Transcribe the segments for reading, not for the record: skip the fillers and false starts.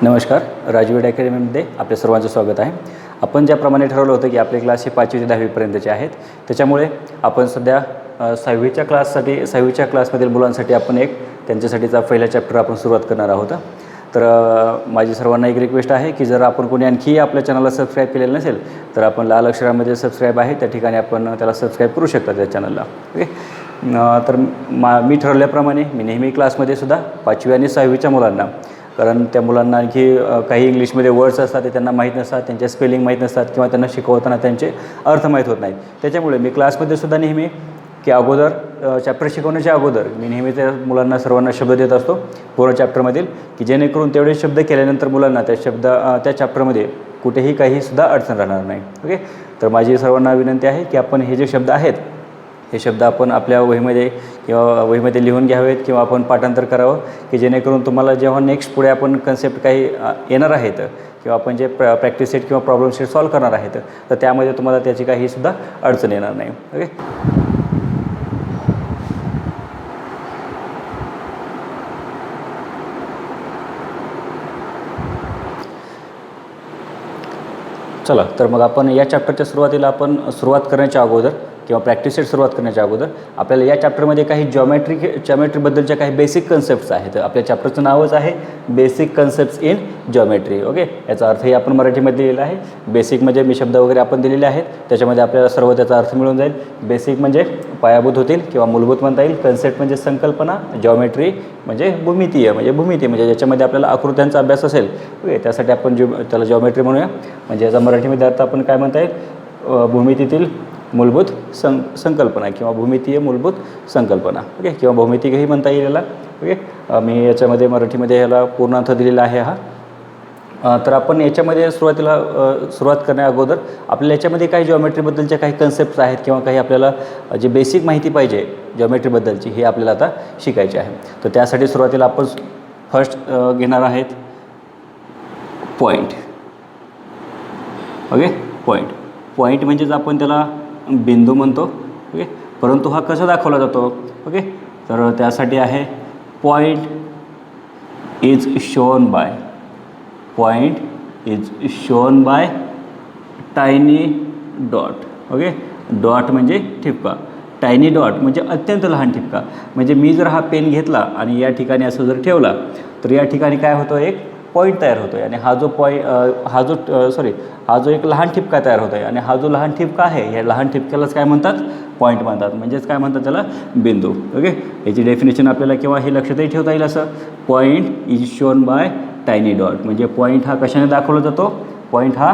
नमस्कार. राजवीर अकॅडमीमध्ये आपल्या सर्वांचं स्वागत आहे. आपण ज्याप्रमाणे ठरवलं होतं की आपले क्लास हे 5वी ते 10वी पर्यंतचे आहेत, त्याच्यामुळे आपण सध्या 6वीच्या क्लासमधील मुलांसाठी आपण त्यांच्यासाठीचा पहिला चॅप्टर आपण सुरुवात करणार आहोत. तर माझी सर्वांना एक रिक्वेस्ट आहे की जर आपण कोणी आणखी आपल्या चॅनलला सबस्क्राईब केलेलं नसेल तर आपण लाल अक्षरामध्ये सबस्क्राईब आहे त्या ठिकाणी आपण त्याला सबस्क्राईब करू शकता त्या चॅनलला. ओके. तर मी ठरवल्याप्रमाणे मी नेहमी क्लासमध्ये सुद्धा 5वी आणि 6वीच्या मुलांना, कारण त्या मुलांना आणखी काही इंग्लिशमध्ये वर्ड्स असतात ते त्यांना माहीत नसतात, त्यांचे स्पेलिंग माहीत नसतात किंवा त्यांना शिकवताना त्यांचे अर्थ माहीत होत नाहीत. त्याच्यामुळे मी क्लासमध्ये सुद्धा नेहमी की अगोदर चॅप्टर शिकवण्याच्या अगोदर मी नेहमी त्या मुलांना सर्वांना शब्द देत असतो पूर्ण चॅप्टरमधील, की जेणेकरून तेवढे शब्द केल्यानंतर मुलांना त्या चॅप्टरमध्ये कुठेही काहीसुद्धा अडचण राहणार नाही. ओके. तर माझी सर्वांना विनंती आहे की आपण हे जे शब्द आहेत हे शब्द आपण आपल्या वहीमध्ये लिहून घ्यावेत किंवा आपण पाठांतर करावं, की जेणेकरून तुम्हाला जेव्हा नेक्स्ट पुढे आपण कन्सेप्ट काही येणार आहेत किंवा आपण जे प्रॅक्टिस सेट किंवा प्रॉब्लेम सेट सॉल्व करणार आहेत तर त्यामध्ये तुम्हाला त्याची काहीसुद्धा अडचण येणार नाही. ओके. चला, तर मग आपण या चॅप्टरच्या सुरुवातीला सुरुवात करण्याच्या अगोदर किंवा प्रॅक्टिस सेट सुरुवात करण्याच्या अगोदर आपल्याला या चॅप्टरमध्ये काही जॉमेट्रीबद्दलच्या काही बेसिक कन्सेप्ट्स आहेत. आपल्या चॅप्टरचं नावच आहे basic concepts in geometry. Okay. याचा अर्थही आपण मराठीमध्ये दिलेला आहे. बेसिक म्हणजे मी शब्द वगैरे आपण दिलेले आहेत, त्याच्यामध्ये आपल्याला सर्व त्याचा अर्थ मिळून जाईल. बेसिक म्हणजे पायाभूत होतील किंवा मूलभूत म्हणता येईल. कन्सेप्ट म्हणजे संकल्पना, जॉमेट्री म्हणजे भूमिती म्हणजे ज्याच्यामध्ये आपल्याला आकृत्यांचा अभ्यास असेल. ओके. त्यासाठी आपण त्याला जॉमेट्री म्हणूया. म्हणजे याचा मराठीमध्ये अर्थ आपण काय म्हणता येईल, भूमितीतील मूलभूत संकल्पना किंवा भूमितीय मूलभूत संकल्पना. ओके. किंवा भौमितिकही म्हणता येईल याला. ओके. मी याच्यामध्ये मराठीमध्ये ह्याला पूर्णार्थ दिलेला आहे हा. तर आपण याच्यामध्ये सुरुवात करण्या अगोदर आपल्याला याच्यामध्ये काही जॉमेट्रीबद्दलच्या काही कन्सेप्ट्स आहेत किंवा काही आपल्याला जी बेसिक माहिती पाहिजे जॉमेट्रीबद्दलची हे आपल्याला आता शिकायची आहे. तर त्यासाठी सुरुवातीला आपण फर्स्ट घेणार आहेत पॉईंट. ओके. पॉईंट म्हणजेच आपण त्याला बिंदू म्हणतो. ओके. परंतु हा कसा दाखवला जातो. ओके. तर त्यासाठी आहे point is shown by tiny dot. Okay. Dot म्हणजे ठिपका, टायनी डॉट म्हणजे अत्यंत लहान ठिपका. म्हणजे मी जर हा पेन घेतला आणि या ठिकाणी असं जर ठेवला तर या ठिकाणी काय होतं, एक पॉईंट तयार होतो आहे आणि हा जो एक लहान ठिपका तयार होतो आहे आणि हा जो लहान ठिपका आहे या लहान ठिपक्यालाच काय म्हणतात, पॉईंट म्हणतात. म्हणजेच काय म्हणतात त्याला, बिंदू. ओके. याची डेफिनेशन आपल्याला किंवा हे लक्षातही ठेवता येईल असं, point is shown by tiny dot. म्हणजे पॉईंट हा कशाने दाखवला जातो, पॉईंट हा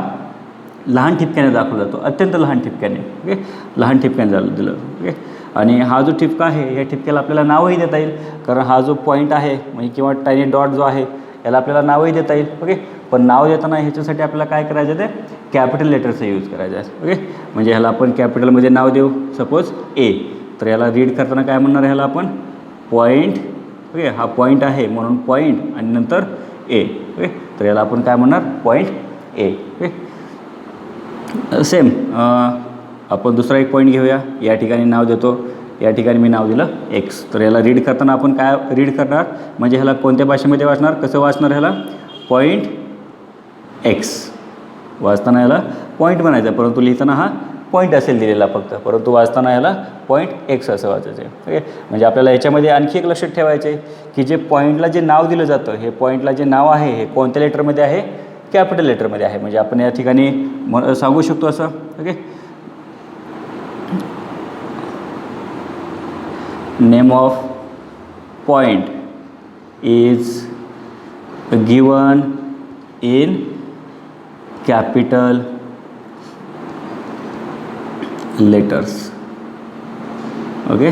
लहान ठिपक्याने दाखवला जातो, अत्यंत लहान ठिपक्याने. ओके. लहान ठिपक्याने दिलं. ओके. आणि हा जो ठिपका आहे या ठिपक्याला आपल्याला नावही देता येईल, कारण हा जो पॉईंट आहे म्हणजे किंवा टायनी डॉट जो आहे याला आपल्याला नावही देता येईल. ओके. पण नाव देताना ह्याच्यासाठी आपल्याला काय करायचं, ते कॅपिटल लेटरचा यूज करायचा आहे. ओके. म्हणजे ह्याला आपण कॅपिटलमध्ये नाव देऊ, सपोज ए. तर याला रीड करताना काय म्हणणार, ह्याला आपण पॉईंट. ओके. हा पॉईंट आहे म्हणून पॉईंट आणि नंतर ए. ओके. तर याला आपण काय म्हणणार, पॉईंट ए. ओके. सेम आपण दुसरा एक पॉईंट घेऊया. या ठिकाणी नाव देतो, या ठिकाणी मी नाव दिलं एक्स. तर याला रीड करताना आपण काय रीड करणार, म्हणजे ह्याला कोणत्या भाषेमध्ये वाचणार, कसं वाचणार, ह्याला पॉईंट एक्स. वाचताना याला पॉईंट म्हणायचं, परंतु लिहिताना हा पॉईंट असेल दिलेला फक्त, परंतु वाचताना याला पॉईंट एक्स असं वाचायचं आहे. ओके. म्हणजे आपल्याला याच्यामध्ये आणखी एक लक्षात ठेवायचं आहे की जे पॉईंटला जे नाव दिलं जातं, हे पॉईंटला जे नाव आहे हे कोणत्या लेटरमध्ये आहे, कॅपिटल लेटरमध्ये आहे. म्हणजे आपण या ठिकाणी सांगू शकतो असं. Okay. Name of point is given in capital letters. Okay.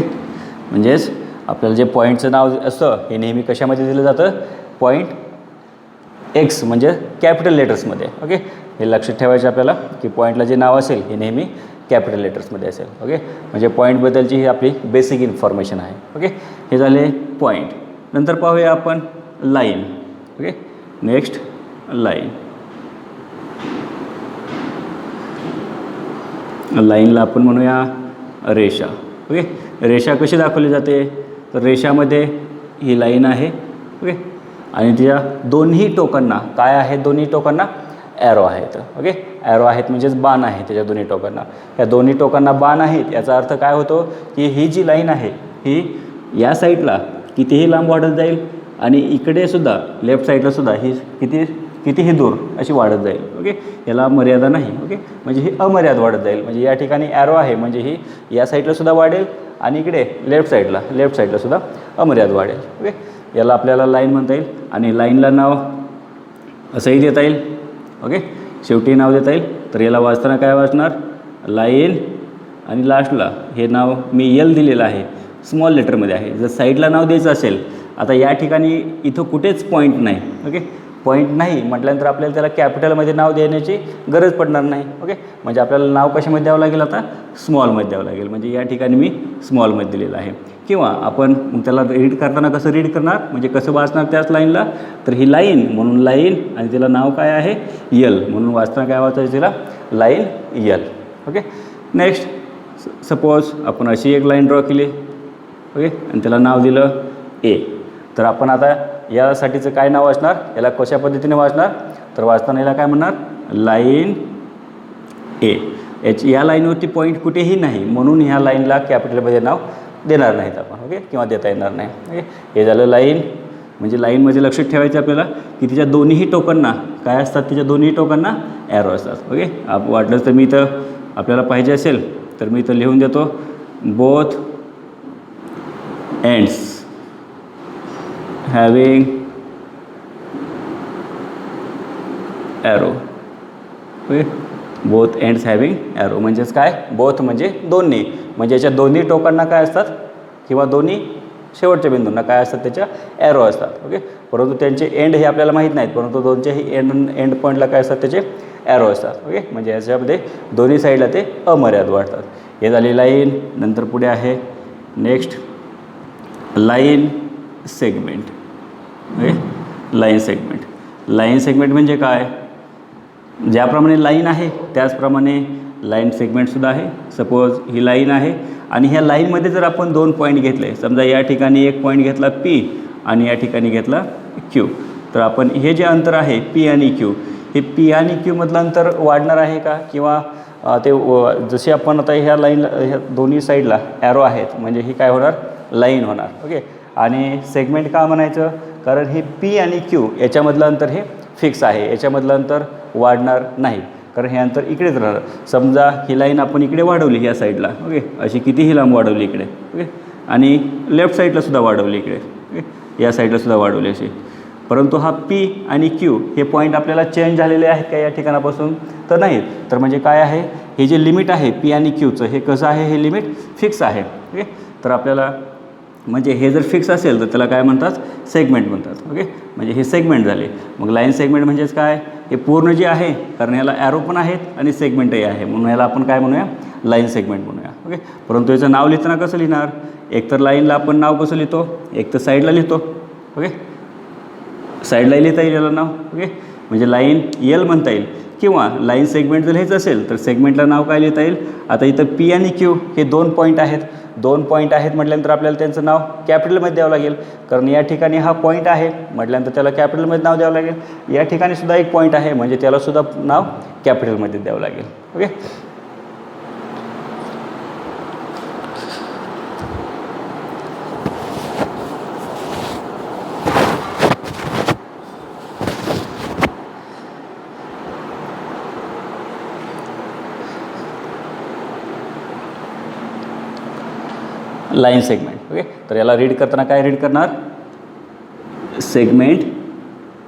म्हणजेच आपल्याला जे पॉईंटचं नाव असतं हे नेहमी कशामध्ये दिलं जातं, पॉईंट एक्स म्हणजे कॅपिटल लेटर्समध्ये. ओके. हे लक्षात ठेवायचं आपल्याला की पॉईंटला जे नाव असेल हे नेहमी कॅपिटल लेटर्समध्ये असेल. ओके. म्हणजे पॉईंटबद्दलची ही आपली बेसिक इन्फॉर्मेशन आहे. ओके. हे झाले पॉईंट. नंतर पाहूया आपण लाईन. ओके. Next line. लाईनला आपण म्हणूया रेषा. ओके. रेषा कशी दाखवली जाते, तर रेषामध्ये ही लाईन आहे. ओके. आणि त्या दोन्ही टोकांना काय आहेत, दोन्ही टोकांना ॲरो आहेत. ओके, ॲरो आहेत म्हणजेच बाण आहे त्याच्या दोन्ही टोकांना. या दोन्ही टोकांना बाण आहेत याचा अर्थ काय होतो की ही जी लाईन आहे ही या साईडला कितीही लांब वाढत जाईल आणि इकडे सुद्धा लेफ्ट साईडला सुद्धा ही कितीही दूर अशी वाढत जाईल. ओके, याला मर्यादा नाही. ओके, म्हणजे ही अमर्याद वाढत जाईल. म्हणजे या ठिकाणी ॲरो आहे म्हणजे ही या साईडला सुद्धा वाढेल आणि इकडे लेफ्ट साईडला सुद्धा अमर्याद वाढेल. ओके, याला आपल्याला लाईन म्हणता येईल आणि लाईनला नाव असंही देता येईल. ओके, शेवटी नाव देता येईल. तर याला वाचताना काय वाचणार, लाईन आणि लास्टला हे नाव मी यल दिलेलं आहे, स्मॉल लेटरमध्ये आहे. जर साईडला नाव द्यायचं असेल, आता या ठिकाणी इथं कुठेच पॉईंट नाही. ओके, पॉईंट नाही म्हटल्यानंतर आपल्याला त्याला कॅपिटलमध्ये नाव देण्याची गरज पडणार नाही. ओके, म्हणजे आपल्याला नाव कशामध्ये द्यावं लागेल, आता स्मॉलमध्ये द्यावं लागेल. म्हणजे या ठिकाणी मी स्मॉलमध्ये दिलेलं आहे. किंवा आपण मग त्याला रीड करताना कसं रीड करणार, म्हणजे कसं वाचणार त्याच लाईनला, तर ही लाईन म्हणून लाईन आणि तिला नाव काय आहे यल, म्हणून वाचताना काय वाचायचं तिला line L. Okay, next suppose आपण अशी एक लाईन ड्रॉ केली. ओके, आणि त्याला नाव दिलं ए. तर आपण आता यासाठीचं काय नाव वाचणार, याला कशा पद्धतीने वाचणार, तर वाचताना याला काय म्हणणार लाईन ए. या लाईनवरती पॉईंट कुठेही नाही म्हणून ह्या लाईनला कॅपिटलमध्ये नाव देणार नाहीत आपण. ओके, किंवा देता येणार नाही. ओके, हे झालं लाईन. म्हणजे लाईनमध्ये लक्षात ठेवायचं आपल्याला की तिच्या दोन्हीही टोकांना काय असतात, तिच्या दोन्ही टोकांना ॲरो असतात. ओके, वाटलंच तर मी इथं आपल्याला पाहिजे असेल तर मी इथं लिहून देतो both ends having arrow. Okay, both ends having arrow म्हणजेच काय, बोथ म्हणजे दोन्ही, म्हणजे याच्या दोन्ही टोकांना काय असतात किंवा दोन्ही शेवटच्या बिंदूंना काय असतात त्याच्या ॲरो असतात. ओके, परंतु त्यांचे एंड हे आपल्याला माहीत नाहीत, परंतु दोनच्याही एंड पॉईंटला काय असतात त्याचे ॲरो असतात. ओके, म्हणजे याच्यामध्ये दोन्ही साईडला ते अमर्याद वाढतात. हे झाली लाईन. नंतर पुढे आहे next line segment. Okay, line segment म्हणजे काय, ज्याप्रमाणे लाईन आहे त्याचप्रमाणे लाईन सेगमेंटसुद्धा आहे. सपोज ही लाईन आहे आणि ह्या लाईनमध्ये जर आपण दोन पॉईंट घेतले, समजा या ठिकाणी एक पॉईंट घेतला पी आणि या ठिकाणी घेतला क्यू, तर आपण हे जे अंतर आहे पी आणि क्यू, हे पी आणि क्यूमधलं अंतर वाढणार आहे का, किंवा ते जसे आपण आता ह्या लाईनला ह्या दोन्ही साईडला ॲरो आहेत म्हणजे ही काय होणार लाईन होणार. ओके, आणि सेगमेंट का म्हणायचं, कारण हे पी आणि क्यू याच्यामधलं अंतर हे फिक्स आहे, याच्यामधलं अंतर वाढणार नाही, कारण हे अंतर इकडेच राहणार. समजा ही लाईन आपण इकडे वाढवली या साईडला. ओके, अशी कितीही लांब वाढवली इकडे. ओके, आणि लेफ्ट साईडलासुद्धा वाढवली इकडे. ओके, या साईडलासुद्धा वाढवली अशी, परंतु हा पी आणि क्यू हे पॉईंट आपल्याला चेंज झालेले आहेत का या ठिकाणापासून, तर नाहीत. तर म्हणजे काय आहे, हे जे लिमिट आहे पी आणि क्यूचं हे कसं आहे, हे लिमिट फिक्स आहे. ओके, तर आपल्याला म्हणजे हे जर फिक्स असेल तर त्याला काय म्हणतात सेगमेंट म्हणतात. ओके, म्हणजे हे सेगमेंट झाले. मग लाईन सेगमेंट म्हणजेच काय, हे पूर्ण जे आहे, कारण याला ॲरो पण आहेत आणि सेगमेंटही आहे म्हणून याला आपण काय म्हणूया लाईन सेगमेंट म्हणूया. ओके, परंतु याचं नाव लिहिताना कसं लिहिणार, एक तर लाईनला आपण नाव कसं लिहितो, एक तर साईडला लिहितो. ओके, साईडला लिहिता येईल याला नाव. ओके, म्हणजे लाईन यल म्हणता येईल, किंवा लाईन सेगमेंट जर लिहायचं असेल तर सेगमेंटला नाव काय लिहिता येईल. आता इथं पी आणि क्यू हे दोन पॉईंट आहेत म्हटल्यानंतर आपल्याला त्यांचं नाव कॅपिटलमध्ये द्यावं लागेल, कारण या ठिकाणी हा पॉईंट आहे म्हटल्यानंतर त्याला कॅपिटलमध्ये नाव द्यावं लागेल. या ठिकाणी सुद्धा एक पॉईंट आहे म्हणजे त्यालासुद्धा नाव कॅपिटलमध्ये द्यावं लागेल. Okay, line segment. ओके, तर याला रीड करताना काय रीड करणार, सेगमेंट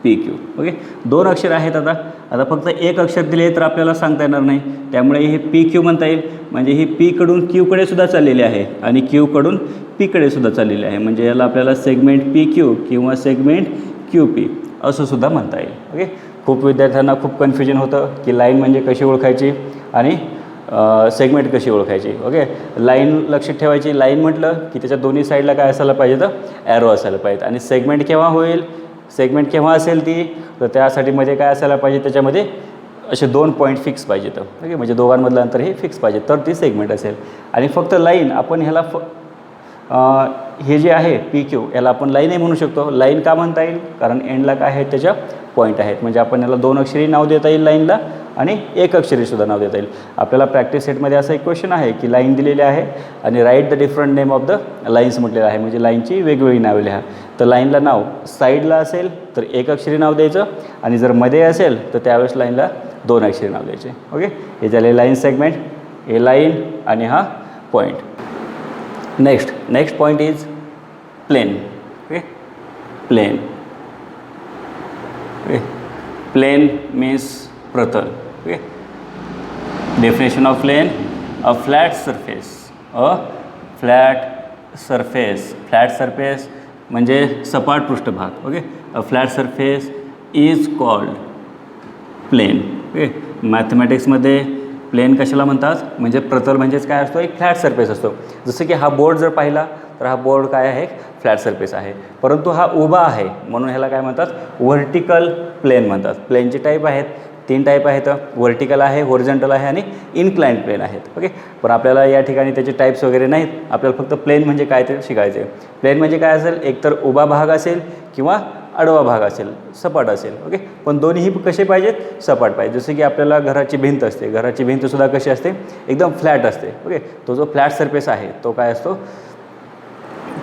पी क्यू. ओके, दोन अक्षर आहेत. आता फक्त एक अक्षर दिले तर आपल्याला सांगता येणार नाही, त्यामुळे हे पी क्यू म्हणता येईल. म्हणजे ही पीकडून क्यूकडे सुद्धा चाललेली आहे आणि क्यूकडून पीकडे सुद्धा चाललेली आहे, म्हणजे याला आपल्याला सेगमेंट पी क्यू किंवा सेगमेंट क्यू पी असं सुद्धा म्हणता येईल. ओके, खूप विद्यार्थ्यांना खूप कन्फ्युजन होतं की लाईन म्हणजे कशी ओळखायची आणि सेगमेंट कशी ओळखायची. ओके, लाईन लक्षात ठेवायची, लाईन म्हटलं की त्याच्या दोन्ही साईडला काय असायला पाहिजे, तर ॲरो असायला पाहिजेत. आणि सेगमेंट केव्हा होईल, सेगमेंट केव्हा असेल ती, तर त्यासाठी मध्ये काय असायला पाहिजे, त्याच्यामध्ये असे दोन पॉईंट फिक्स पाहिजेत. ओके, म्हणजे दोघांमधलं अंतर हे फिक्स पाहिजे तर ती सेगमेंट असेल. आणि फक्त लाईन आपण ह्याला हे जे आहे पी क्यू याला आपण लाईनही म्हणू शकतो. लाईन का म्हणता येईल? कारण एंडला काय आहे त्याच्या पॉईंट आहेत. म्हणजे आपण याला 2 अक्षरी नाव देता येईल लाईनला आणि 1 अक्षरीसुद्धा नाव देता येईल. आपल्याला प्रॅक्टिस सेटमध्ये असा एक क्वेश्चन आहे की लाईन दिलेली आहे आणि write the different name of the lines म्हटलेलं आहे. म्हणजे लाईनची वेगवेगळी नावे लिहा. तर लाईनला नाव साईडला असेल तर 1 अक्षरी नाव द्यायचं आणि जर मध्ये असेल तर त्यावेळेस लाईनला 2 अक्षरी नाव द्यायचे. ओके, हे झाले लाईन सेगमेंट, हे लाईन आणि हा point. Next point is plane. Okay, plane. Okay, plane means प्रतल. Okay, definition of plane, a flat surface. Flat surface म्हणजे सपाट पृष्ठभाग. Okay, a flat surface is called plane. Okay, मॅथमॅटिक्समध्ये प्लेन कशाला म्हणतात? म्हणजे प्रतल म्हणजेच काय असतो? एक फ्लॅट सरफेस असतो. जसं की हा बोर्ड जर पाहिला तर हा बोर्ड काय आहे? फ्लॅट सरफेस आहे. परंतु हा उभा आहे म्हणून ह्याला काय म्हणतात? व्हर्टिकल प्लेन म्हणतात. प्लेनचे टाईप आहेत, 3 टाईप आहेत. व्हर्टिकल आहे, होरिझॉन्टल आहे आणि इन्क्लाइंड प्लेन आहेत. ओके, पण आपल्याला या ठिकाणी त्याचे टाईप्स वगैरे नाहीत. आपल्याला फक्त प्लेन म्हणजे काय ते शिकायचे आहे. प्लेन म्हणजे काय असेल? एकतर उभा भाग असेल किंवा आडवा भाग असेल, सपाट असेल. ओके, पण दोन्हीही कसे पाहिजेत? सपाट पाहिजे. जसं की आपल्याला घराची भिंत असते, घराची भिंतसुद्धा कशी असते? एकदम फ्लॅट असते. ओके, तो जो फ्लॅट सरफेस आहे तो काय असतो?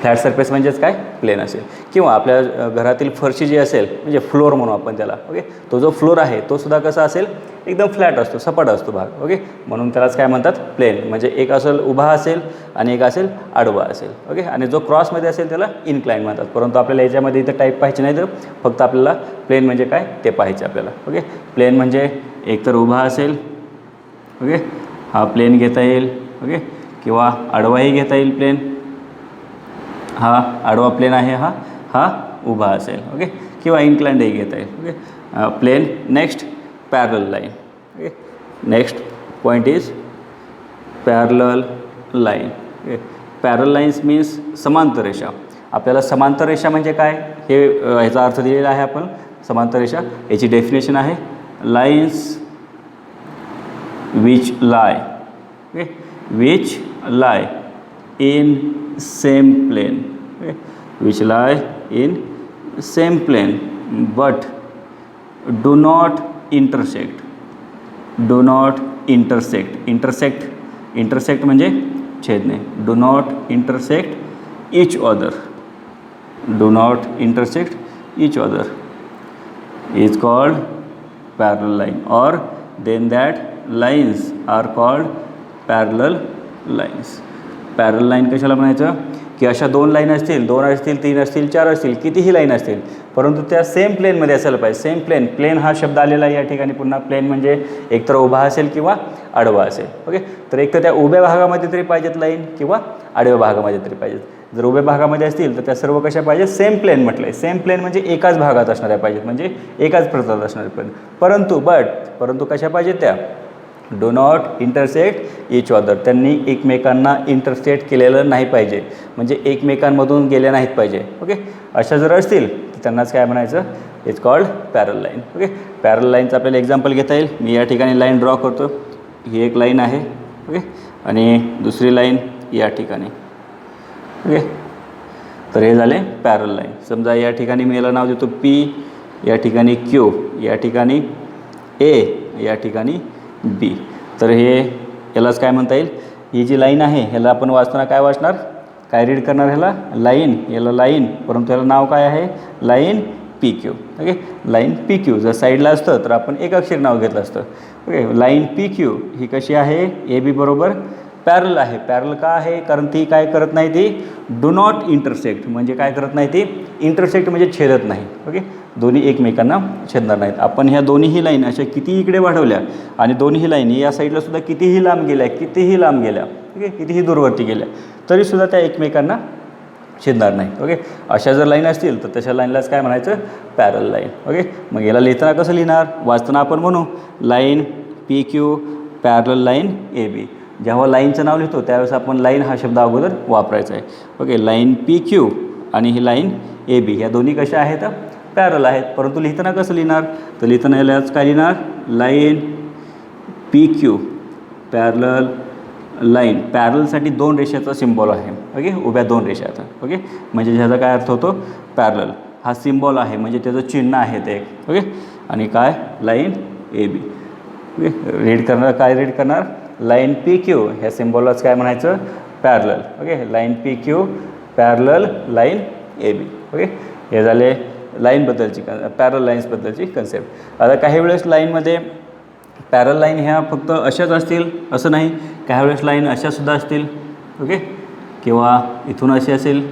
फ्लॅट सरफेस म्हणजेच काय? प्लेन असेल. किंवा आपल्या घरातील फरशी जी असेल म्हणजे फ्लोअर म्हणू आपण त्याला. ओके, तो जो फ्लोअर आहे तो सुद्धा कसा असेल? एकदम फ्लॅट असतो, सपाट असतो भाग. ओके, म्हणून त्यालाच काय म्हणतात? प्लेन. म्हणजे एक असेल उभा असेल आणि एक असेल आडवा असेल. ओके, आणि जो क्रॉसमध्ये असेल त्याला इन्क्लाइन म्हणतात. परंतु आपल्याला याच्यामध्ये इथं टाईप पाहिजे नाही, तर फक्त आपल्याला प्लेन म्हणजे काय ते पाहायचे आपल्याला. ओके, प्लेन म्हणजे एकतर उभा असेल. ओके, हा प्लेन घेता येईल. ओके, किंवा आडवाही घेता येईल प्लेन. हा आडवा प्लेन आहे, हा उभा असेल. ओके, किंवा इन्क्लाइंडही घेता येईल. Okay, plane. Next parallel line. Okay, next point is parallel line. Okay, parallel lines means समांतर रेषा. आपल्याला समांतर रेषा म्हणजे काय हे ह्याचा अर्थ दिलेला आहे आपण. समांतर रेषा याची डेफिनेशन आहे lines which lie. Okay, which lie in same plane. Okay, which lie in same plane but do not intersect. intersect म्हणजे छेदणे. do not intersect each other is called parallel line, or then that lines are called parallel lines. पॅरल line कशाला म्हणायचं? की अशा 2 line असतील, 2 असतील, 3 असतील, 4 असतील, कितीही लाईन असतील, परंतु त्या सेम प्लेनमध्ये असायला पाहिजे. Same plain. प्लेन हा शब्द आलेला आहे या ठिकाणी. पुन्हा प्लेन म्हणजे एकतर उभा असेल किंवा आडवा असेल. ओके, तर एक तर त्या उभ्या भागामध्ये तरी पाहिजेत लाईन किंवा आडव्या भागामध्ये तरी पाहिजेत. जर उभ्या भागामध्ये असतील तर त्या सर्व कशा पाहिजेत? सेम प्लेन म्हटलं आहे. सेम प्लेन म्हणजे एकाच भागात असणाऱ्या पाहिजेत, म्हणजे एकाच प्रतलात असणाऱ्या पाहिजेत. परंतु कशा पाहिजेत त्या? Do not intersect each other. त्यांनी एकमेकांना इंटरसेक्ट केलेलं नाही पाहिजे, म्हणजे एकमेकांमधून गेले नाहीत पाहिजे. ओके, अशा जर असतील तर त्यांनाच काय म्हणायचं? इट्स कॉल्ड पॅरल लाईन. ओके, पॅरल लाईनचं आपल्याला एक्झाम्पल घेता येईल. मी या ठिकाणी लाईन ड्रॉ करतो. ही एक लाईन आहे. ओके, आणि दुसरी लाईन या ठिकाणी. ओके, तर हे झाले पॅरल लाईन. समजा या ठिकाणी मी याला नाव देतो P, या ठिकाणी Q, या ठिकाणी A, या ठिकाणी B. तर हे यालाच काय म्हणता येईल? ही जी लाईन आहे ह्याला आपण वाचताना काय वाचणार? काय रीड करणार ह्याला? लाईन. याला लाईन, परंतु याला नाव काय आहे? Line PQ. Okay, line PQ. जर साईडला असतं तर आपण 1 अक्षर नाव घेतलं असतं. ओके, लाईन PQ ही कशी आहे? AB बरोबर पॅरल आहे. पॅरल का आहे? कारण ती काय करत नाही? ती डू नॉट इंटरसेक्ट. म्हणजे काय करत नाही ती? इंटरसेक्ट म्हणजे छेदत नाही. ओके, दोन्ही एकमेकांना छेदणार नाहीत. आपण ह्या दोन्हीही लाईन अशा कितीही इकडे वाढवल्या आणि दोन्ही लाईन या साईडला सुद्धा कितीही लांब गेल्या, ओके, कितीही दूरवरती गेल्या, तरीसुद्धा त्या एकमेकांना छेदणार नाही. ओके, अशा जर लाईन असतील तर तशा लाईनलाच काय म्हणायचं? पॅरल लाईन. ओके, मग याला लिहिताना कसं लिहिणार? वाचताना आपण म्हणू लाईन PQ पॅरल लाईन AB. जेव्हा लाईनचं नाव लिहितो त्यावेळेस आपण लाईन हा शब्द अगोदर वापरायचा आहे. ओके, लाईन PQ आणि ही लाईन AB ह्या दोन्ही कशा आहेत? पॅरल आहेत. परंतु लिहिताना कसं लिहिणार? तर लिहिताना यालाच काय लिहिणार? लाईन PQ पॅरल लाईन. पॅरलसाठी 2 रेषेचा सिम्बॉल आहे. ओके, उभ्या 2 रेषा आहेत. ओके, म्हणजे ह्याचा काय अर्थ होतो, पॅरलल. हा सिम्बॉल आहे म्हणजे त्याचं चिन्ह आहे ते. ओके, आणि काय, line A B. Okay, read करणार, काय रीड करणार, लाईन पी क्यू, ह्या सिम्बॉललाच काय म्हणायचं, parallel. Okay, line P Q parallel line A B. Okay, हे झाले लाईनबद्दलची, पॅरल लाईन्सबद्दलची कन्सेप्ट. आता काही वेळेस लाईनमध्ये पॅरल लाईन ह्या फक्त अशाच असतील असं नाही, काही वेळेस लाईन अशासुद्धा असतील. ओके, किंवा इथून अशी असेल.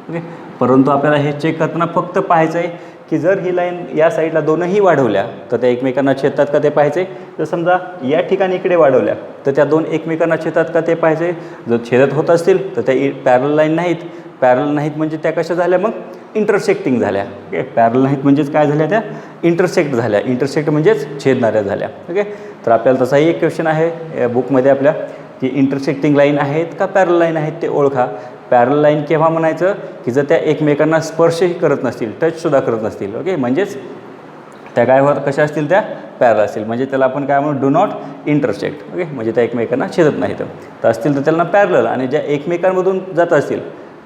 ओके, परंतु आपल्याला हे चेक करताना फक्त पाहायचं आहे की जर ही लाईन या साईडला दोनही वाढवल्या तर त्या एकमेकांना छेदतात का ते पाहायचे. जर समजा या ठिकाणी इकडे वाढवल्या तर त्या 2 एकमेकांना छेदतात का ते पाहायचे. जर छेदत होत असतील तर त्या पॅरल लाईन नाहीत. पॅरल नाहीत म्हणजे त्या कशा झाल्या, मग इंटरसेक्टिंग झाल्या. ओके, पॅरल नाहीत म्हणजेच काय झाल्या, त्या इंटरसेक्ट झाल्या. इंटरसेक्ट म्हणजेच छेदणाऱ्या झाल्या. ओके, तर आपल्याला तसाही एक क्वेश्चन आहे या बुकमध्ये आपल्या, की इंटरसेक्टिंग लाईन आहेत का पॅरल लाईन आहेत ते ओळखा. पॅरल लाईन केव्हा म्हणायचं, की जर त्या एकमेकांना स्पर्शही करत नसतील, टचसुद्धा करत नसतील. ओके, म्हणजेच त्या काय होत, कशा असतील, त्या पॅरल असतील. म्हणजे त्याला आपण काय म्हणू, डू नॉट इंटरसेक्ट. ओके, म्हणजे त्या एकमेकांना छेदत नाहीत. तर असतील तर त्यांना पॅरलल, आणि ज्या एकमेकांमधून जात असतील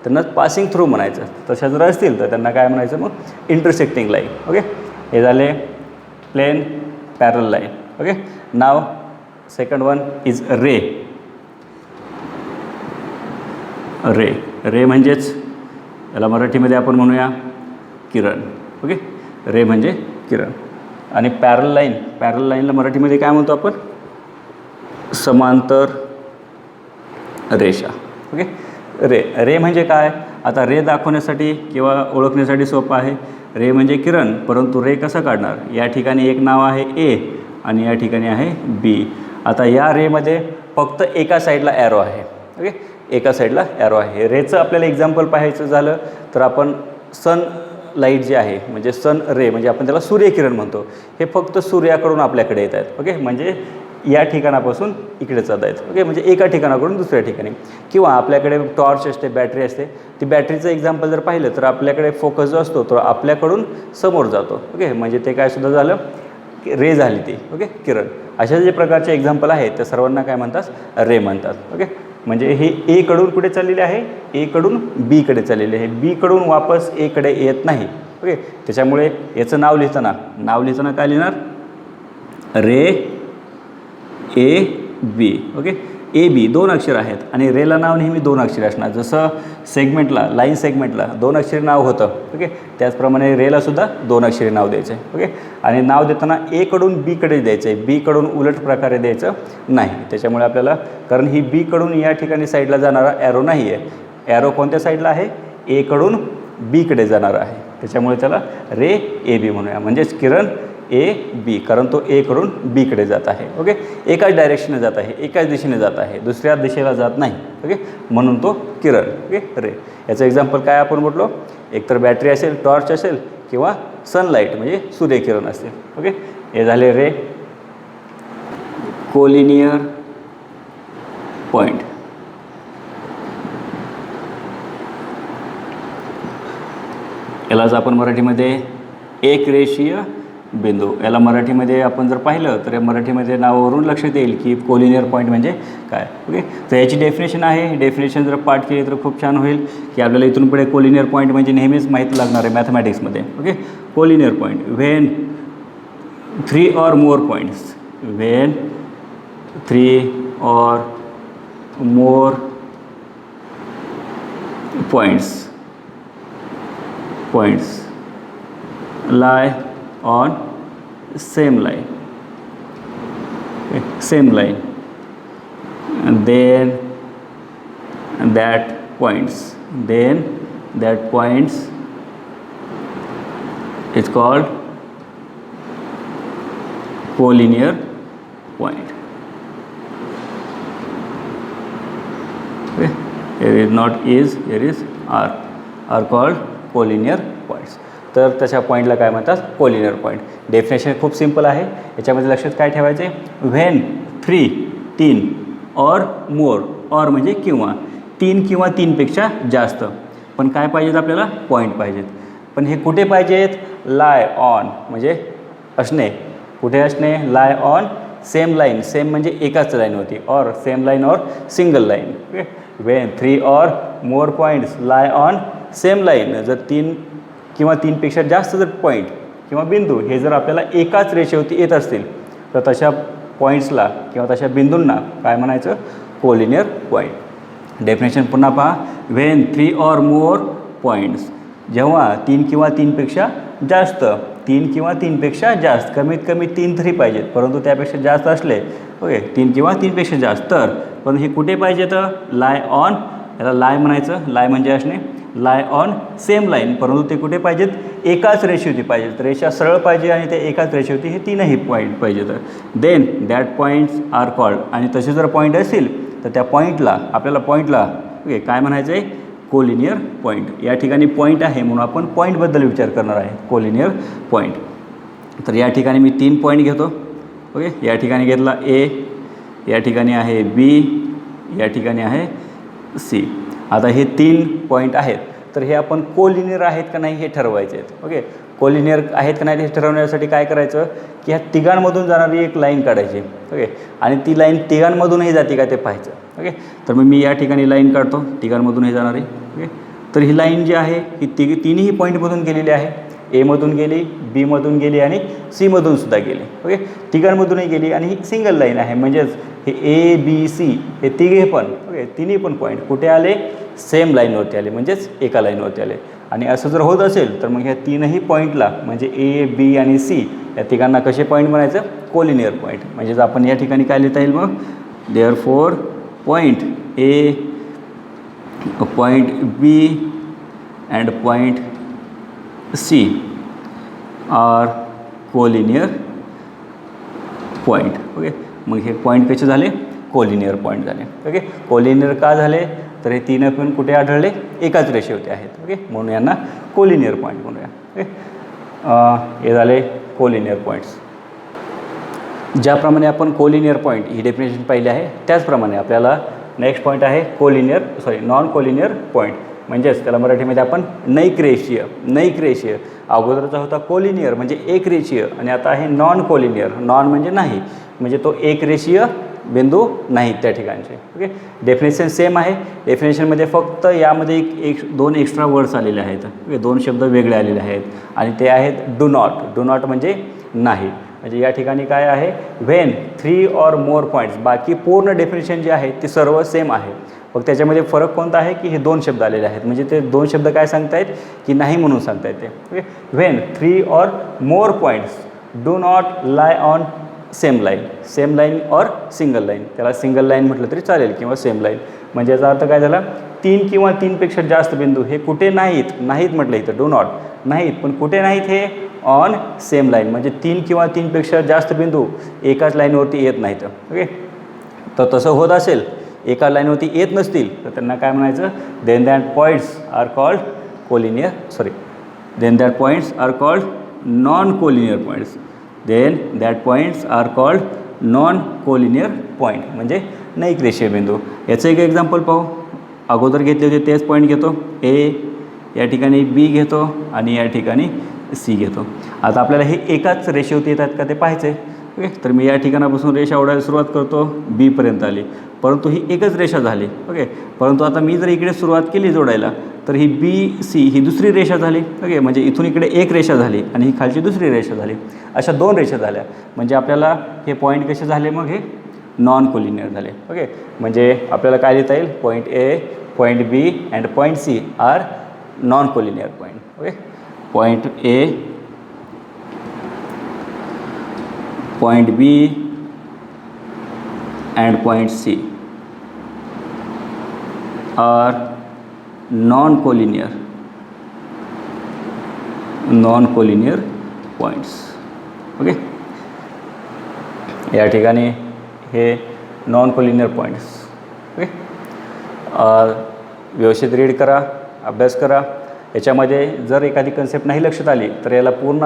त्यांना पासिंग थ्रू म्हणायचं. तशा जर असतील तर त्यांना काय म्हणायचं, मग इंटरसेक्टिंग लाईन. ओके, हे झाले प्लेन पॅरल लाईन. ओके, नाव second one is ray. Ray, ray म्हणजेच याला मराठीमध्ये आपण म्हणूया किरण. ओके, रे म्हणजे किरण. आणि पॅरल लाईन, पॅरल लाईनला मराठीमध्ये काय म्हणतो आपण, समांतर रेषा. ओके, रे, रे म्हणजे काय, आता रे दाखवण्यासाठी किंवा ओळखण्यासाठी सोपं आहे. रे म्हणजे किरण, परंतु रे कसं काढणार, या ठिकाणी एक नाव आहे ए आणि या ठिकाणी आहे बी. आता या रेमध्ये फक्त एका साईडला ॲरो आहे. ओके, एका साईडला ॲरो आहे. रेचं आपल्याला एक्झाम्पल पाहायचं झालं तर आपण सन लाईट जे आहे, म्हणजे सन रे म्हणजे आपण त्याला सूर्यकिरण म्हणतो, हे फक्त सूर्याकडून आपल्याकडे येत आहेत. ओके, म्हणजे या ठिकाणापासून इकडे जात आहेत. ओके, म्हणजे एका ठिकाणाकडून दुसऱ्या ठिकाणी. किंवा आपल्याकडे टॉर्च असते, बॅटरी असते, ती बॅटरीचं एक्झाम्पल जर पाहिलं तर आपल्याकडे फोकस जो असतो तो आपल्याकडून समोर जातो. ओके, म्हणजे ते काय सुद्धा झालं, रे झाली ती. ओके, किरण. अशा जे प्रकारचे एक्झाम्पल आहेत त्या सर्वांना काय म्हणतात, रे म्हणतात. ओके, म्हणजे हे एकडून कुठे चाललेले आहे, एकडून बीकडे चाललेले आहे, बीकडून वापस एकडे येत नाही. ओके, त्याच्यामुळे याचं नाव लिहिताना काय लिहिणार, रे ए बी. ओके, ए बी 2 अक्षर आहेत आणि रेला नाव नेहमी 2 अक्षरी असणार. जसं सेगमेंटला, लाईन सेगमेंटला 2 अक्षरी नाव होतं. ओके, त्याचप्रमाणे रेलासुद्धा 2 अक्षरी नाव द्यायचं आहे. ओके, आणि नाव देताना एकडून बीकडे द्यायचं आहे, बीकडून उलट प्रकारे द्यायचं नाही. त्याच्यामुळे आपल्याला, कारण ही बीकडून या ठिकाणी साईडला जाणारा ॲरो नाही आहे, ॲरो कोणत्या साईडला आहे, एकडून बीकडे जाणारा आहे. त्याच्यामुळे त्याला रे ए बी म्हणूया. म्हणजेच किरण ए बी, कारण तो एकडून बीकडे जात आहे. ओके, एकाच डायरेक्शनने जात आहे, एकाच दिशेने जात आहे, दुसऱ्या दिशेला जात नाही. ओके, म्हणून तो किरण. ओके, रे. याचं एक्झाम्पल काय आपण म्हटलो, एकतर बॅटरी असेल, टॉर्च असेल, किंवा सनलाईट म्हणजे सूर्यकिरण असेल. ओके, हे झाले रे. Collinear point. यालाच आपण मराठीमध्ये एक रेषीय बिंदू, याला मराठीमध्ये आपण जर पाहिलं तर मराठीमध्ये नावावरून लक्षात येईल की कोलिनियर पॉईंट म्हणजे काय. ओके, तर याची डेफिनेशन आहे. डेफिनेशन जर पाठ केली तर खूप छान होईल, की आपल्याला इथून पुढे कोलिनियर पॉईंट म्हणजे नेहमीच माहीत लागणार आहे मॅथमॅटिक्समध्ये. Okay, collinear point, when 3 or more points, when 3 or more points lie on same line, okay, same line, and then that points is called collinear point. Okay, here is not is, here is are called collinear points. तर तशा पॉईंटला काय म्हणतात, collinear point. Definition खूप simple आहे. याच्यामध्ये लक्षात काय ठेवायचे, व्हेन 3 और मोर, और म्हणजे किंवा, 3 किंवा 3पेक्षा जास्त, पण काय पाहिजेत आपल्याला, पॉईंट पाहिजेत. पण हे कुठे पाहिजेत, लाय ऑन म्हणजे असणे, कुठे असणे, lie on same line, same म्हणजे एकाच लाईन होती, और सेम लाईन और single line. Okay, when 3 or more points lie on same line. जर 3 किंवा 3पेक्षा जास्त जर पॉईंट किंवा बिंदू हे जर आपल्याला एकाच रेषेवरती येत असतील तर तशा पॉईंट्सला किंवा तशा बिंदूंना काय म्हणायचं? Collinear point. डेफिनेशन पुन्हा पहा. व्हेन 3 or more points, जेव्हा 3 किंवा 3पेक्षा जास्त, 3 किंवा 3पेक्षा जास्त, कमीत कमी 3 तरी पाहिजेत, परंतु त्यापेक्षा जास्त असले, ओके, 3 किंवा 3पेक्षा जास्त, तर पण हे कुठे पाहिजे? तर लाय ऑन, याला लाय म्हणायचं. लाय म्हणजे असणे, लाय ऑन सेम लाईन, परंतु ते कुठे पाहिजेत? एकाच रेषेवरती पाहिजेत. रेषा सरळ पाहिजे आणि ते एकाच रेषेवरती हे तीनही पॉईंट पाहिजेत. Then that points are called, आणि तसे जर पॉईंट असतील तर त्या पॉईंटला, आपल्याला पॉईंटला ओके काय म्हणायचं आहे? Collinear point. या ठिकाणी पॉईंट आहे म्हणून आपण पॉईंटबद्दल विचार करणार आहे. Collinear point. तर या ठिकाणी मी 3 पॉईंट घेतो. ओके, या ठिकाणी घेतला ए, या ठिकाणी आहे बी, या ठिकाणी आहे सी. आता हे 3 पॉईंट आहेत, तर हे आपण कोलिनियर आहेत का नाही हे ठरवायचे आहेत. ओके, कोलिनियर आहेत का नाही हे ठरवण्यासाठी काय करायचं की ह्या तिघांमधून जाणारी एक लाईन काढायची. ओके, आणि ती लाईन तिघांमधूनही जाते का ते पाहायचं. ओके, तर मग मी या ठिकाणी लाईन काढतो तिघांमधूनही जाणारी. ओके, तर ही लाईन जी आहे ही तिन्ही पॉईंटमधून गेलेली आहे. एमधून गेली, बीमधून गेली आणि सीमधून सुद्धा गेली. ओके, तिघांमधूनही गेली आणि ही सिंगल लाईन आहे. म्हणजेच हे ए बी सी हे तिघे पण, ओके, तिन्ही पण पॉईंट कुठे आले? सेम लाईनवरती आले, म्हणजेच एका लाईनवरती आले. आणि असं जर होत असेल तर मग ह्या तीनही पॉईंटला म्हणजे ए बी आणि सी या तिघांना कसे पॉईंट म्हणायचं? Collinear point. म्हणजेच आपण या ठिकाणी काय लिहिता येईल मग? Therefore point A, point B and point C are collinear point. Okay, मग हे पॉईंट कसे झाले? कोलिनियर पॉईंट झाले. ओके, कोलिनियर का झाले? तर हे तीन पण कुठे आढळले? एकाच रेषेवरती आहेत. ओके, म्हणून यांना कोलिनियर पॉईंट म्हणूया. ओके, हे झाले कोलिनियर पॉईंट्स. ज्याप्रमाणे आपण कोलिनियर पॉईंट ही डेफिनेशन पाहिली आहे त्याचप्रमाणे आपल्याला नेक्स्ट पॉईंट आहे नॉन कोलिनियर पॉईंट. म्हणजेच त्याला मराठीमध्ये आपण नैक रेषीय. अगोदरचा होता कोलिनियर म्हणजे एक रेषीय, आणि आता आहे नॉन कोलिनियर. नॉन म्हणजे नाही, म्हणजे तो एक रेषीय बिंदू नाहीत त्या ठिकाणचे. ओके, डेफिनेशन सेम आहे. डेफिनेशनमध्ये फक्त यामध्ये दोन एक्स्ट्रा वर्ड्स आलेले आहेत. ओके, 2 शब्द वेगळे आलेले आहेत आणि ते आहेत डू नॉट. डू नॉट म्हणजे नाही. म्हणजे या ठिकाणी काय आहे? When 3 or more points. बाकी पूर्ण डेफिनेशन जे आहे ते सर्व सेम आहे. फक्त त्याच्यामध्ये फरक कोणता आहे की हे 2 शब्द आलेले आहेत. म्हणजे ते 2 शब्द काय सांगतायत की नाही म्हणून सांगतायत ते. Okay, when 3 or more points do not lie on same line और सिंगल लाईन. त्याला सिंगल लाईन म्हटलं तरी चालेल किंवा सेम लाईन. म्हणजे याचा अर्थ काय झाला? 3 किंवा 3पेक्षा जास्त बिंदू हे कुठे नाहीत म्हटलं इथं. डू नॉट नाहीत, पण कुठे नाहीत? हे ऑन सेम लाईन. म्हणजे 3 किंवा 3पेक्षा जास्त बिंदू एकाच लाईनवरती येत नाहीत. ओके, तर तसं होत असेल, एका लाईनवरती येत नसतील तर त्यांना काय म्हणायचं? Then that points are called non collinear points. Then that points are called non collinear point, म्हणजे नैक रेषीय बिंदू. याचं एक एक्झाम्पल पाहू. अगोदर घेतले होते तेच पॉईंट घेतो. ए, या ठिकाणी बी घेतो आणि या ठिकाणी सी घेतो. आता आपल्याला हे एकाच रेषेवरती येतात का ते पाहायचं आहे. ओके, तर मी या ठिकाणापासून रेषा ओढायला सुरुवात करतो. बीपर्यंत आली, परंतु ही एकच रेषा झाली. ओके, परंतु आता मी जर इकडे सुरुवात केली जोडायला तर ही बी सी ही दुसरी रेषा झाली. ओके, म्हणजे इथून इकडे एक रेषा झाली आणि ही खालची दुसरी रेषा झाली. अशा 2 रेषा झाल्या. म्हणजे आपल्याला हे पॉईंट कसे झाले? मग हे नॉन कोलिनियर झाले. ओके, म्हणजे आपल्याला काय लिहिता येईल? Point A, point B and point C are non collinear point. Okay, point A, point B and point C are non collinear points. Okay, या ठिकाणी हे नॉन कोलिनियर पॉईंट्स. ओके, व्यवस्थित रीड करा, अभ्यास करा. याच्यामध्ये जर एखादी कन्सेप्ट नाही लक्षात आली तर याला पूर्ण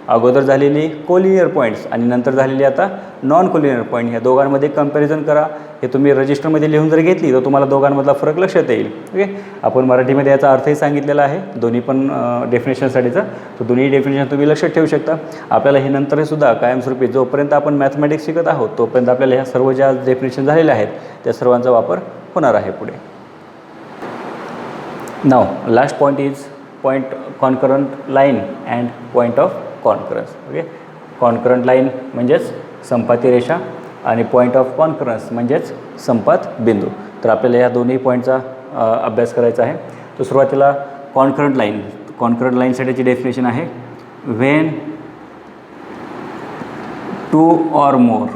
अगोदर झालेली कोलिनियर पॉईंट्स आणि नंतर झालेली आता नॉन कोलिनियर पॉईंट, ह्या दोघांमध्ये कंपॅरिझन करा. हे तुम्ही रजिस्टरमध्ये लिहून जर घेतली तर तुम्हाला दोघांमधला फरक लक्षात येईल. ओके, आपण मराठीमध्ये याचा अर्थही सांगितलेला आहे दोन्ही पण डेफिनेशनसाठीचा. तर दोन्ही डेफिनेशन तुम्ही लक्षात ठेवू शकता. आपल्याला हे नंतरही सुद्धा कायमस्वरूपी जोपर्यंत आपण मॅथमॅटिक्स शिकत आहोत तोपर्यंत आपल्याला ह्या सर्व ज्या डेफिनेशन झालेल्या आहेत त्या सर्वांचा वापर होणार आहे पुढे. नाव last point is point concurrent line and point of concurrence. Okay, concurrent line म्हणजेच संपाती रेषा आणि पॉईंट ऑफ कॉन्करन्स म्हणजेच संपात बिंदू. तर आपल्याला या दोन्ही पॉईंटचा अभ्यास करायचा आहे. तर सुरुवातीला कॉन्करंट लाईन. कॉन्करंट लाईनसाठीची डेफिनेशन आहे व्हेन टू ऑर मोर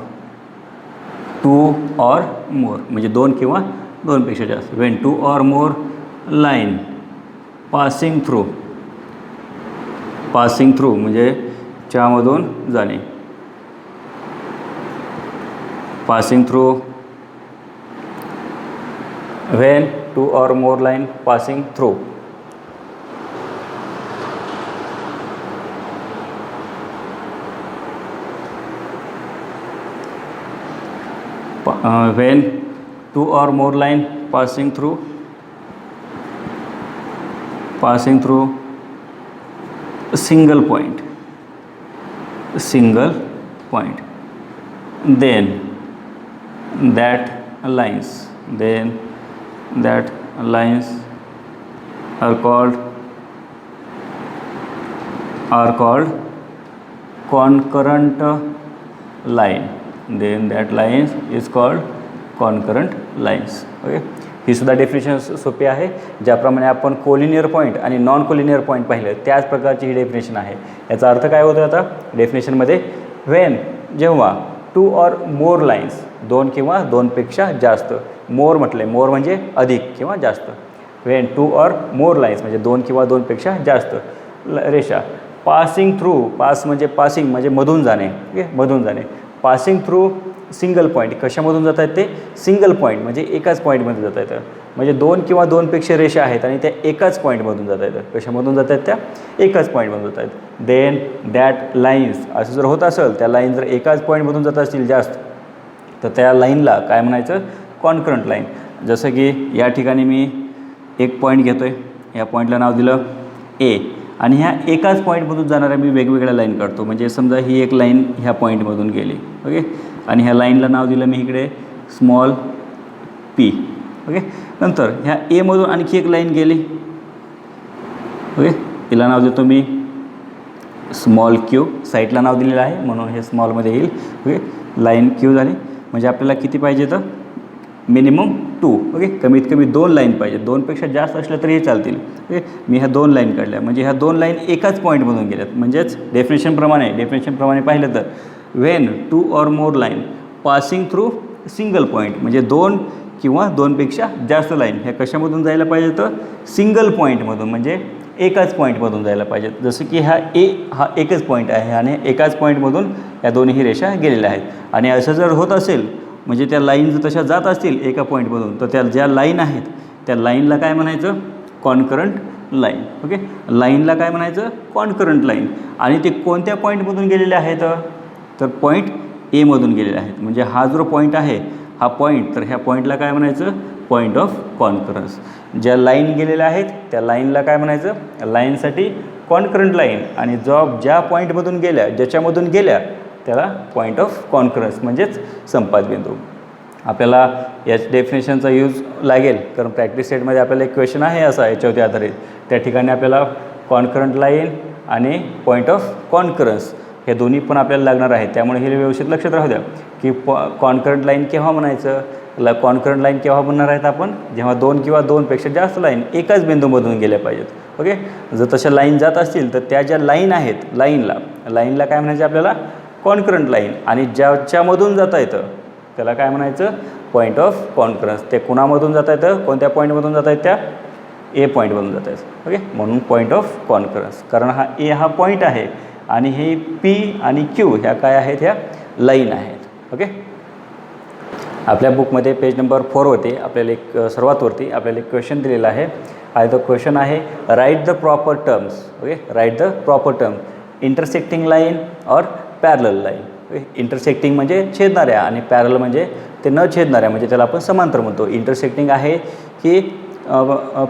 म्हणजे दोन किंवा दोनपेक्षा जास्त. When two or more line passing through म्हणजे च्यामधून जाणे. Passing through. When two or more line passing through. When two or more line passing through a single point, then that lines are called concurrent line. Then that lines is called concurrent lines. Okay, ही सुद्धा definition सोपी आहे. ज्याप्रमाणे आपण collinear point आणि non collinear point पाहिलं त्याच प्रकारची ही डेफिनेशन आहे. याचा अर्थ काय होतो आता डेफिनेशनमध्ये? व्हेन जेव्हा टू ऑर मोर लाईन्स दोन किंवा दोनपेक्षा जास्त. मोर म्हटले, मोर म्हणजे अधिक किंवा जास्त. When two or more lines म्हणजे दोन किंवा दोनपेक्षा जास्त रेषा पासिंग थ्रू. पास म्हणजे पासिंग म्हणजे मधून जाणे. ओके, मधून जाणे. Passing through single point. कशामधून जात आहेत ते? सिंगल पॉईंट म्हणजे एकाच पॉईंटमध्ये जात आहेत. म्हणजे दोन किंवा दोनपेक्षा रेषा आहेत आणि त्या एकाच पॉईंटमधून जात आहेत. कशामधून जात आहेत? त्या एकाच पॉईंटमधून जात आहेत. Then that lines. असं जर होत असेल, त्या लाईन जर एकाच पॉईंटमधून जात असतील जास्त, तर त्या लाईनला काय म्हणायचं? Concurrent line. जसं की या ठिकाणी मी एक पॉईंट घेतो आहे, या पॉईंटला नाव दिलं ए, आणि ह्या एकाच पॉईंटमधून जाणाऱ्या मी वेगवेगळ्या लाईन काढतो. म्हणजे समजा ही एक लाईन ह्या पॉईंटमधून गेली. ओके, आणि ह्या लाईनला नाव दिलं मी इकडे स्मॉल पी. ओके, नंतर ह्या एमधून आणखी एक लाईन गेली. ओके, तिला नाव देतो मी स्मॉल क्यू. साईडला नाव दिलेलं आहे म्हणून हे स्मॉलमध्ये येईल. ओके, लाईन क्यू झाली. म्हणजे आपल्याला किती पाहिजे? तर मिनिमम 2. ओके, कमीत कमी 2 लाईन पाहिजे. 2पेक्षा जास्त असल्या तरी चालतील. ओके, मी ह्या 2 लाईन काढल्या. म्हणजे ह्या 2 लाईन एकाच पॉईंटमधून गेल्यात. म्हणजेच डेफिनेशनप्रमाणे पाहिलं तर when two or more line passing through single point म्हणजे 2 किंवा 2पेक्षा जास्त लाईन ह्या कशामधून जायला पाहिजे? तर सिंगल पॉईंटमधून म्हणजे एकाच पॉईंटमधून जायला पाहिजेत. जसं की हा एकच पॉईंट आहे आणि एकाच पॉईंटमधून या दोन्ही रेषा गेलेल्या आहेत. आणि असं जर होत असेल म्हणजे त्या लाईन जर तशा जात असतील एका पॉईंटमधून, तर त्या ज्या लाईन आहेत त्या लाईनला काय म्हणायचं? Concurrent line. ओके, लाईनला काय म्हणायचं? Concurrent line. आणि ते कोणत्या पॉईंटमधून गेलेले आहेत? तर पॉईंट एमधून गेलेले आहेत. म्हणजे हा जो पॉईंट आहे हा पॉईंट, तर ह्या पॉईंटला काय म्हणायचं? Point of concurrence. ज्या लाईन गेलेल्या आहेत त्या लाईनला काय म्हणायचं? लाईनसाठी कॉन्करंट लाईन. आणि ज्या पॉईंटमधून गेल्या, ज्याच्यामधून गेल्या त्याला पॉईंट ऑफ कॉन्करन्स म्हणजेच संपात बिंदू. आपल्याला याच डेफिनेशनचा यूज लागेल कारण प्रॅक्टिस सेटमध्ये आपल्याला एक क्वेश्चन आहे असा याच्यावरती आधारित. त्या ठिकाणी आपल्याला कॉन्करंट लाईन आणि पॉईंट ऑफ कॉन्करन्स हे दोन्ही पण आपल्याला लागणार आहे. त्यामुळे हे व्यवस्थित लक्षात राहू द्या की कॉन्करंट लाईन केव्हा म्हणायचं? कॉन्करंट लाईन केव्हा बनणार आहेत आपण? जेव्हा 2 किंवा 2पेक्षा जास्त लाईन एकाच बिंदूमधून गेल्या पाहिजेत. ओके, जर तशा लाईन जात असतील तर त्या ज्या लाईन आहेत लाईनला काय म्हणायचं आपल्याला? Concurrent line. आणि ज्याच्यामधून जाता येतं त्याला काय म्हणायचं? Point of concurrence. ते कुणामधून जाता येतं? कोणत्या पॉईंटमधून जाता येत? त्या ए पॉईंटमधून जाता येतं. ओके, म्हणून पॉईंट ऑफ कॉन्करन्स. कारण हा ए हा पॉईंट आहे आणि हे पी आणि क्यू ह्या काय आहेत? ह्या लाईन आहेत. ओके, आपल्या बुकमध्ये पेज नंबर 4वरती आपल्याला सर्वात वरती आपल्याला एक क्वेश्चन दिलेला आहे. आणि तो क्वेश्चन आहे write the proper terms. Okay, write the proper term intersecting line और पॅरलल लाईन. इंटरसेक्टिंग म्हणजे छेदणाऱ्या आणि पॅरल म्हणजे ते न छेदणाऱ्या, म्हणजे त्याला आपण समांतर म्हणतो. इंटरसेक्टिंग आहे की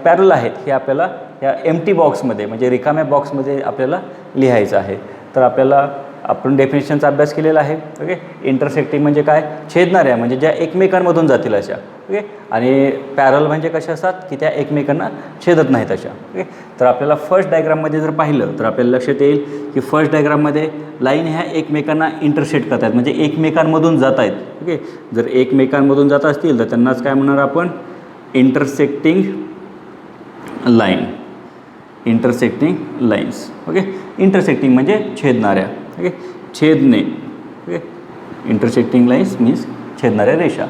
पॅरल आहेत हे आपल्याला या एम्प्टी बॉक्समध्ये म्हणजे रिकाम्या बॉक्समध्ये आपल्याला लिहायचं आहे. तर आपल्याला आपण डेफिनेशनचा अभ्यास केलेला आहे. ओके, इंटरसेक्टिंग म्हणजे काय, छेदणाऱ्या म्हणजे ज्या एकमेकांमधून जातील अशा. ओके, आणि पॅरल म्हणजे कशा असतात की त्या एकमेकांना छेदत नाहीत अशा. ओके, तर आपल्याला फर्स्ट डायग्राममध्ये जर पाहिलं तर आपल्याला लक्षात येईल की फर्स्ट डायग्राममध्ये लाईन ह्या एकमेकांना इंटरसेक्ट करत आहेत म्हणजे एकमेकांमधून जात आहेत. ओके, जर एकमेकांमधून जात असतील तर त्यांनाच काय म्हणणार आपण, intersecting line, intersecting lines. Okay, intersecting म्हणजे छेदणाऱ्या. ओके, छेदणे. ओके, इंटरसेक्टिंग लाईन्स मीन्स छेदणाऱ्या रेषा.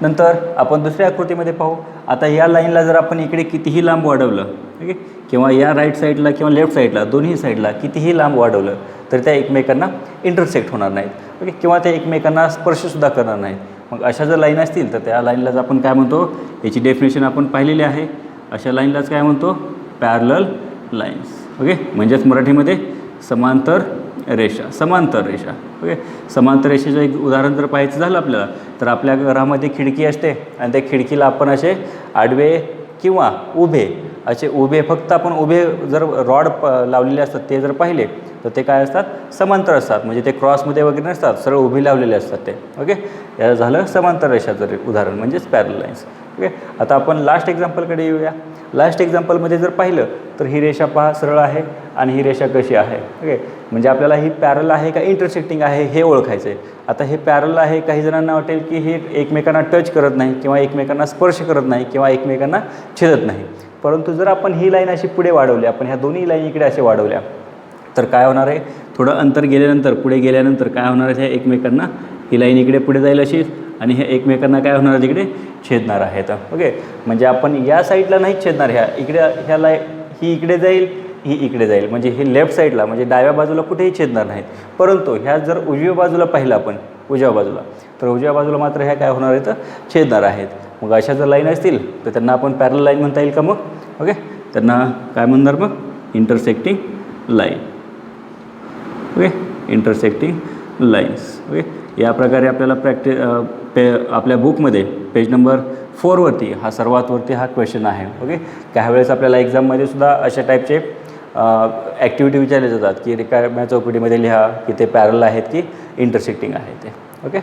नंतर आपण दुसऱ्या आकृतीमध्ये पाहू. आता या लाईनला जर आपण इकडे कितीही लांब वाढवलं, ओके, किंवा या राईट साईडला किंवा लेफ्ट साईडला दोन्ही साईडला कितीही लांब वाढवलं तर त्या एकमेकांना इंटरसेक्ट होणार नाहीत. ओके, किंवा त्या एकमेकांना स्पर्शसुद्धा करणार नाहीत. मग अशा जर लाईन असतील तर त्या लाईनलाच आपण काय म्हणतो, याची डेफिनेशन आपण पाहिलेली आहे. अशा लाईनलाच काय म्हणतो, पॅरलल लाईन्स. ओके, म्हणजेच मराठीमध्ये समांतर रेषा, समांतर रेषा. ओके, समांतर रेषेचं एक उदाहरण जर पाहायचं झालं आपल्याला तर आपल्या घरामध्ये खिडकी असते आणि त्या खिडकीला आपण असे आडवे किंवा उभे, असे उभे फक्त आपण उभे जर रॉड लावलेले असतात ते जर पाहिले तर ते काय असतात, समांतर असतात. म्हणजे ते क्रॉसमध्ये वगैरे नसतात, सरळ उभे लावलेले असतात ते. ओके, या झालं समांतर रेषाचं उदाहरण म्हणजेच पॅरलल लाईन्स. ओके, आता आपण लास्ट एक्झाम्पलकडे येऊया. लास्ट एक्झाम्पलमध्ये जर पाहिलं तर ही रेषा पहा सरळ आहे आणि ही रेषा कशी आहे. ओके, म्हणजे आपल्याला ही पॅरल आहे का इंटरसेक्टिंग आहे हे ओळखायचं आहे. आता हे पॅरल आहे, काही जणांना वाटेल की हे एकमेकांना टच करत नाही किंवा एकमेकांना स्पर्श करत नाही किंवा एकमेकांना छेदत नाही. परंतु जर आपण ही लाईन अशी पुढे वाढवली, आपण ह्या दोन्ही लाईन इकडे असे वाढवल्या तर काय होणार आहे, थोडं अंतर गेल्यानंतर पुढे गेल्यानंतर काय होणार आहे, ह्या एकमेकांना ही लाईन इकडे पुढे जाईल अशी आणि हे एकमेकांना काय होणार आहे, तिकडे छेदणार आहेत. ओके, म्हणजे आपण या साईडला नाही छेदणार, ह्या इकडे ह्या ही इकडे जाईल, ही इकडे जाईल. म्हणजे हे लेफ्ट साईडला म्हणजे डाव्या बाजूला कुठेही छेदणार नाहीत. परंतु ह्या जर उजव्या बाजूला पाहिलं आपण, उजव्या बाजूला, तर उजव्या बाजूला मात्र ह्या काय होणार आहेत, छेदणार आहेत. मग अशा जर लाईन असतील तर त्यांना आपण पॅरलल लाईन म्हणता येईल का मग. ओके, त्यांना काय म्हणणार मग, intersecting line. Okay, intersecting lines. Okay, या प्रकारे आपल्याला आपल्या बुकमध्ये पेज नंबर 4 वरती हा सर्वात वरती हा क्वेश्चन आहे. ओके, काही वेळेस आपल्याला एक्झाममध्ये सुद्धा अशा टाईपचे ॲक्टिव्हिटी विचारले जातात की रिकाम्या चौकटीमध्ये लिहा की ते पॅरलल आहेत की इंटरसेक्टिंग आहे ते. ओके.